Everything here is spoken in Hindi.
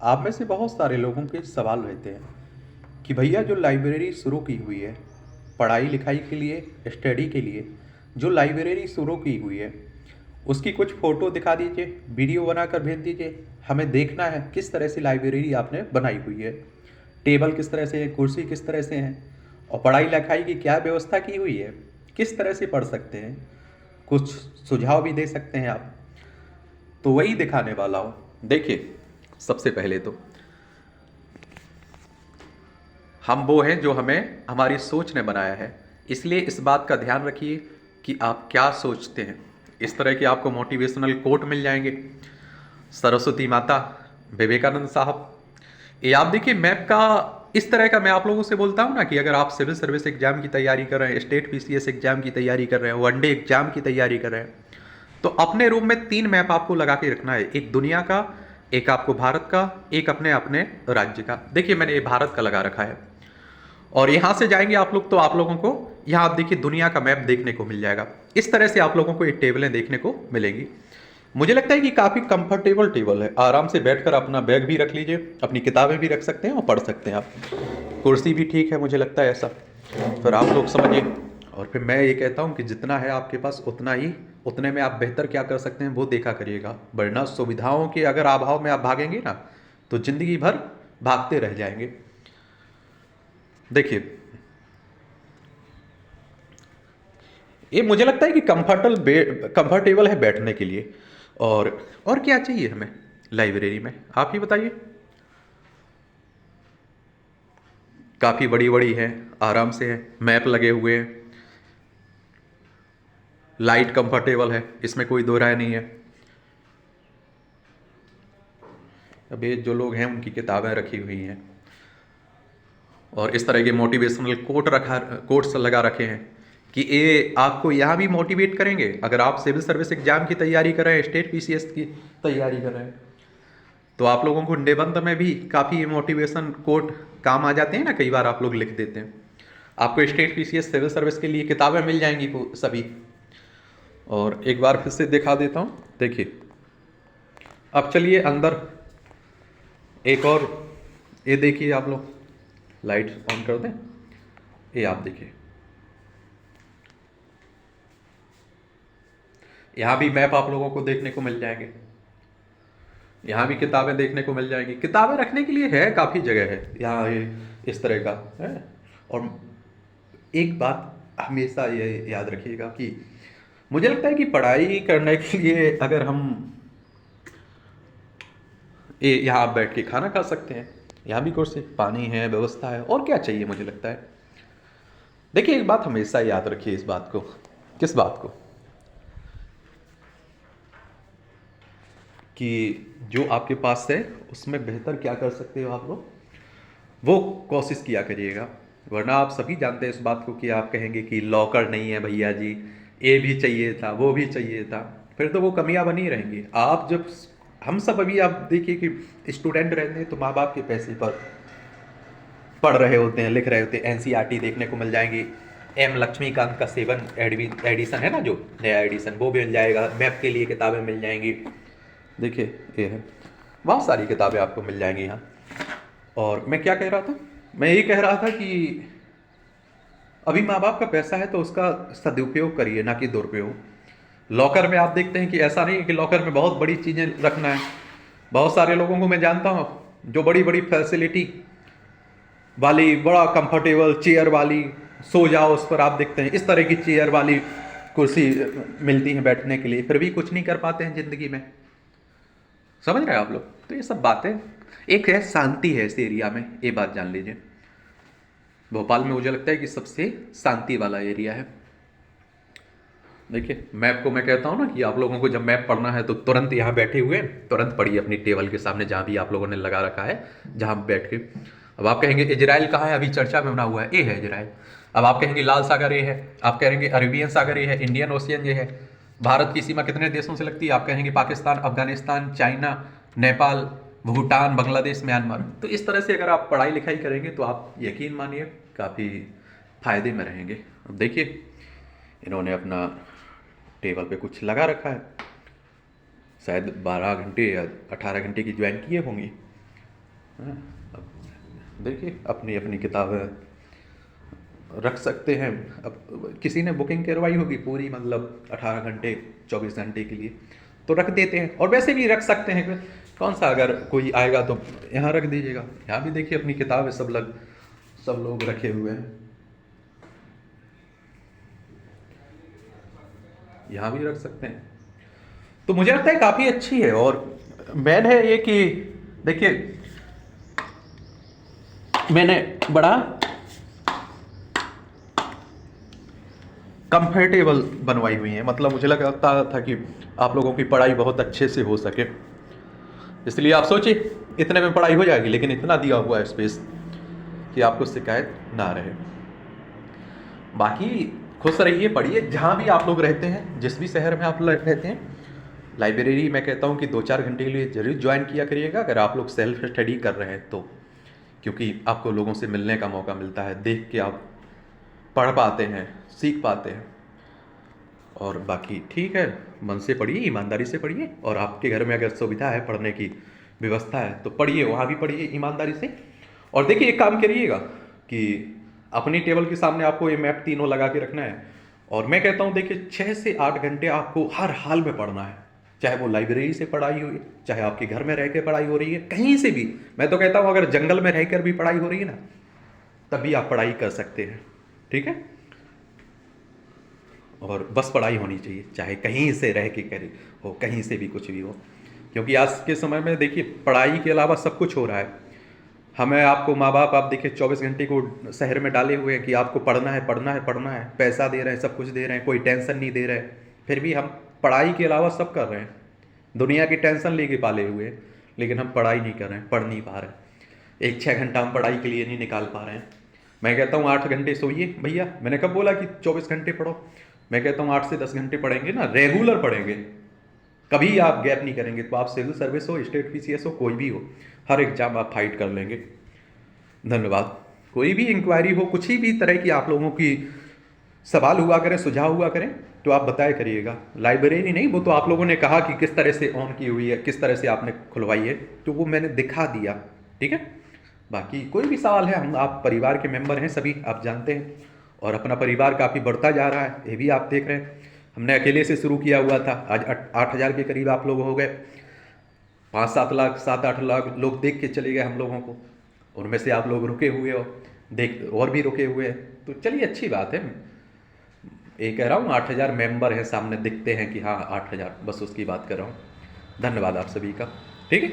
आप में से बहुत सारे लोगों के सवाल रहते हैं कि भैया जो लाइब्रेरी शुरू की हुई है पढ़ाई लिखाई के लिए, स्टडी के लिए, जो लाइब्रेरी शुरू की हुई है उसकी कुछ फ़ोटो दिखा दीजिए, वीडियो बनाकर भेज दीजिए। हमें देखना है किस तरह से लाइब्रेरी आपने बनाई हुई है, टेबल किस तरह से है, कुर्सी किस तरह से हैं, और पढ़ाई लिखाई की क्या व्यवस्था की हुई है, किस तरह से पढ़ सकते हैं, कुछ सुझाव भी दे सकते हैं आप। तो वही दिखाने वाला हूँ। देखिए, सबसे पहले तो हम वो हैं जो हमें हमारी सोच ने बनाया है, इसलिए इस बात का ध्यान रखिए कि आप क्या सोचते हैं। इस तरह के आपको मोटिवेशनल कोट मिल जाएंगे, सरस्वती माता, विवेकानंद साहब। ये आप देखिए मैप का, इस तरह का मैं आप लोगों से बोलता हूँ ना कि अगर आप सिविल सर्विस एग्जाम की तैयारी कर रहे हैं, स्टेट पीसीएस एग्जाम की तैयारी कर रहे हैं, वनडे एग्जाम की तैयारी कर रहे हैं, तो अपने रूम में 3 मैप आपको लगा के रखना है। एक दुनिया का, एक आपको भारत का, एक अपने अपने राज्य का। देखिए मैंने ये भारत का लगा रखा है, और यहां से जाएंगे आप लोग तो आप लोगों को यहां आप देखिए दुनिया का मैप देखने को मिल जाएगा। इस तरह से आप लोगों को ये टेबलें देखने को मिलेंगी। मुझे लगता है कि काफ़ी कंफर्टेबल टेबल है, आराम से बैठकर अपना बैग भी रख लीजिए, अपनी किताबें भी रख सकते हैं और पढ़ सकते हैं आप। कुर्सी भी ठीक है, मुझे लगता है ऐसा। फिर आप लोग समझिए। और फिर मैं ये कहता हूँ कि जितना है आपके पास उतना ही, उतने में आप बेहतर क्या कर सकते हैं वो देखा करिएगा, वरना सुविधाओं के अगर अभाव में आप भागेंगे ना तो ज़िंदगी भर भागते रह जाएंगे। देखिए, ये मुझे लगता है कि कंफर्टेबल है बैठने के लिए। और क्या चाहिए हमें लाइब्रेरी में, आप ही बताइए। काफ़ी बड़ी बड़ी है, आराम से है, मैप लगे हुए हैं, लाइट कंफर्टेबल है, इसमें कोई दो राय नहीं है। अब ये जो लोग हैं उनकी किताबें रखी हुई हैं, और इस तरह के मोटिवेशनल कोट्स लगा रखे हैं कि ये आपको यहाँ भी मोटिवेट करेंगे। अगर आप सिविल सर्विस एग्जाम की तैयारी कर रहे हैं, स्टेट पीसीएस की तैयारी कर रहे हैं, तो आप लोगों को निबंध में भी काफ़ी मोटिवेशन कोट काम आ जाते हैं ना, कई बार आप लोग लिख देते हैं। आपको स्टेट पीसीएस सिविल सर्विस के लिए किताबें मिल जाएंगी सभी। और एक बार फिर से दिखा देता हूँ, देखिए। अब चलिए अंदर एक और, ये देखिए आप लोग, लाइट ऑन कर दें, ये आप देखिए, यहाँ भी मैप आप लोगों को देखने को मिल जाएंगे, यहाँ भी किताबें देखने को मिल जाएंगी। किताबें रखने के लिए है, काफ़ी जगह है यहाँ, ये इस तरह का है। और एक बात हमेशा ये याद रखिएगा कि मुझे लगता है कि पढ़ाई करने के लिए अगर हम ये यहाँ आप बैठ के खाना खा सकते हैं, यहाँ भी कुर्सी, पानी है, व्यवस्था है, और क्या चाहिए मुझे लगता है। देखिए एक बात हमेशा याद रखिए, इस बात को, किस बात को, कि जो आपके पास है उसमें बेहतर क्या कर सकते हो आप लोग, वो कोशिश किया करिएगा। वरना आप सभी जानते हैं इस बात को कि आप कहेंगे कि लॉकर नहीं है भैया जी, ये भी चाहिए था, वो भी चाहिए था, फिर तो वो कमियां बनी रहेंगी। आप जब, हम सब अभी आप देखिए कि स्टूडेंट रहते हैं तो माँ बाप के पैसे पर पढ़ रहे होते हैं, लिख रहे होते हैं, एनसीईआरटी देखने को मिल जाएंगी। एम लक्ष्मीकांत का 7 एडिशन है ना, जो नया एडिशन, वो भी मिल जाएगा। मैप के लिए किताबें मिल जाएंगी, देखिए ये है, बहुत सारी किताबें आपको मिल जाएंगी यहाँ। और मैं क्या कह रहा था, मैं ये कह रहा था कि अभी माँ बाप का पैसा है तो उसका सदुपयोग करिए, ना कि दुरुपयोग। लॉकर में आप देखते हैं कि ऐसा नहीं है कि लॉकर में बहुत बड़ी चीज़ें रखना है। बहुत सारे लोगों को मैं जानता हूँ जो बड़ी बड़ी फैसिलिटी वाली, बड़ा कंफर्टेबल चेयर वाली, सो जाओ उस पर, आप देखते हैं इस तरह की चेयर वाली कुर्सी मिलती है बैठने के लिए, फिर भी कुछ नहीं कर पाते हैं ज़िंदगी में। समझ रहे हैं आप लोग। तो ये सब बातें, एक है शांति है इस एरिया में, ये बात जान लीजिए। भोपाल में मुझे लगता है कि सबसे शांति वाला एरिया है। देखिए मैप को मैं कहता हूँ ना कि आप लोगों को जब मैप पढ़ना है तो तुरंत यहाँ बैठे हुए तुरंत पढ़िए अपनी टेबल के सामने, जहाँ भी आप लोगों ने लगा रखा है, जहाँ बैठ के। अब आप कहेंगे इजराइल कहाँ है, अभी चर्चा में बना हुआ है, ये है इजराइल। अब आप कहेंगे लाल सागर ये है, आप कहेंगे अरेबियन सागर ये है, इंडियन ओशियन ये है। भारत की सीमा कितने देशों से लगती है, आप कहेंगे पाकिस्तान, अफगानिस्तान, चाइना, नेपाल, भूटान, बांग्लादेश, म्यांमार। तो इस तरह से अगर आप पढ़ाई लिखाई करेंगे तो आप यकीन मानिए काफ़ी फायदे में रहेंगे। अब देखिए इन्होंने अपना टेबल पे कुछ लगा रखा है, शायद 12 घंटे या 18 घंटे की ज्वाइन किए होंगी। हैं। अब देखिए अपनी अपनी किताबें रख सकते हैं। अब किसी ने बुकिंग करवाई होगी पूरी, मतलब 18 घंटे 24 घंटे के लिए, तो रख देते हैं। और वैसे भी रख सकते हैं, कौन सा, अगर कोई आएगा तो यहाँ रख दीजिएगा। यहाँ भी देखिए अपनी किताबें सब लोग रखे हुए हैं, यहाँ भी रख सकते हैं। तो मुझे लगता है काफ़ी अच्छी है। और मेन है ये कि देखिए मैंने बड़ा कंफर्टेबल बनवाई हुई है, मतलब मुझे लगता था कि आप लोगों की पढ़ाई बहुत अच्छे से हो सके, इसलिए आप सोचिए इतने में पढ़ाई हो जाएगी, लेकिन इतना दिया हुआ है स्पेस कि आपको शिकायत ना रहे। बाकी खुश रहिए, पढ़िए, जहाँ भी आप लोग रहते हैं, जिस भी शहर में आप लोग रहते हैं, लाइब्रेरी मैं कहता हूँ कि 2-4 घंटे के लिए जरूर ज्वाइन किया करिएगा, अगर आप लोग सेल्फ स्टडी कर रहे हैं तो, क्योंकि आपको लोगों से मिलने का मौका मिलता है, देख के आप पढ़ पाते हैं, सीख पाते हैं। और बाकी ठीक है, मन से पढ़िए, ईमानदारी से पढ़िए, और आपके घर में अगर सुविधा है, पढ़ने की व्यवस्था है, तो पढ़िए, वहाँ भी पढ़िए ईमानदारी से। और देखिए एक काम करिएगा कि अपनी टेबल के सामने आपको ये मैप तीनों लगा के रखना है। और मैं कहता हूँ देखिए 6 से 8 घंटे आपको हर हाल में पढ़ना है, चाहे वो लाइब्रेरी से पढ़ाई हुई, चाहे आपके घर में रह के पढ़ाई हो रही है, कहीं से भी। मैं तो कहता हूँ अगर जंगल में रहकर भी पढ़ाई हो रही है ना, तभी आप पढ़ाई कर सकते हैं, ठीक है। और बस पढ़ाई होनी चाहिए, चाहे कहीं से रह के करे हो, कहीं से भी कुछ भी हो, क्योंकि आज के समय में देखिए पढ़ाई के अलावा सब कुछ हो रहा है। हमें आपको माँ बाप आप देखिए 24 घंटे को शहर में डाले हुए हैं कि आपको पढ़ना है, पढ़ना है, पढ़ना है, पैसा दे रहे हैं, सब कुछ दे रहे हैं, कोई टेंशन नहीं दे रहे हैं, फिर भी हम पढ़ाई के अलावा सब कर रहे हैं, दुनिया की टेंशन लेके पाले हुए हैं, लेकिन हम पढ़ाई नहीं कर रहे हैं, पढ़ नहीं पा रहे हैं। 1-6 घंटा हम पढ़ाई के लिए नहीं निकाल पा रहे हैं। मैं कहता हूँ 8 घंटे सोइए भैया, मैंने कब बोला कि 24 घंटे पढ़ो? मैं कहता हूँ 8 से 10 घंटे पढ़ेंगे ना, रेगुलर पढ़ेंगे, कभी आप गैप नहीं करेंगे, तो आप सिविल सर्विस हो, स्टेट पीसीएस हो, कोई भी हो, हर एग्जाम आप फाइट कर लेंगे। धन्यवाद। कोई भी इंक्वायरी हो, कुछ ही भी तरह की आप लोगों की सवाल हुआ करें, सुझाव हुआ करें, तो आप बताया करिएगा। लाइब्रेरी नहीं, वो तो आप लोगों ने कहा कि किस तरह से ऑन की हुई है, किस तरह से आपने खुलवाई है, तो वो मैंने दिखा दिया, ठीक है। बाकी कोई भी सवाल है, हम आप परिवार के मेंबर हैं सभी, आप जानते हैं, और अपना परिवार काफ़ी बढ़ता जा रहा है, ये भी आप देख रहे हैं। हमने अकेले से शुरू किया हुआ था, आज 8,000 के करीब आप लोग हो गए, 5-7 लाख 7-8 लाख लोग देख के चले गए हम लोगों को, उनमें से आप लोग रुके हुए हो, देख और भी रुके हुए हैं, तो चलिए अच्छी बात है। ये कह रहा हूँ 8,000 मेंबर हैं सामने, दिखते हैं कि हाँ 8,000, बस उसकी बात कर रहा हूँ। धन्यवाद आप सभी का, ठीक है।